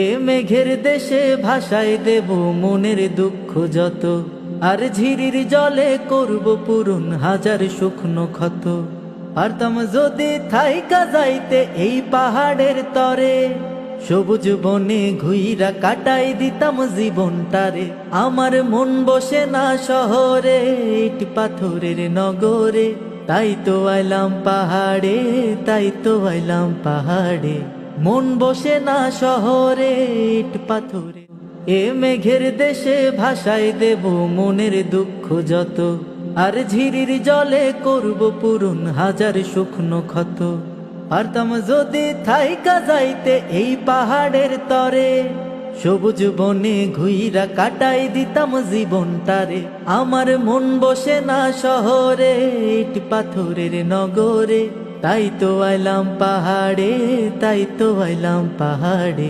এ মেঘের দেশে ভাষায় দেব মনের দুঃখ যত, আর ঝিরির জলে করব পূরণ হাজার শুকনো ক্ষত। পারতাম যদি থাইকা যাইতে এই পাহাড়ের তরে, সবুজ বনে ঘুইরা কাটাই দিতাম জীবনটারে। আমার মন বসে না শহরে, ইট পাথরের নগরে, তাই তো আইলাম পাহাড়ে, তাই তো আইলাম পাহাড়ে। মন বসে না শহরে, ইট পাথরে। এ মেঘের দেশে ভাষায় দেব মনের দুঃখ যত, আর ঝিরির জলে করব পূরণ হাজার শুকনো ক্ষত। পারতাম যদি থাইকা যাইতে এই পাহাড়ের তরে, সবুজ বনে ঘুইরা কাটাই দিতাম জীবনটারে। আমার মন বসে না শহরে, ইট পাথরের নগরে, তাই তো আইলাম পাহাড়ে, তাই তো আইলাম পাহাড়ে।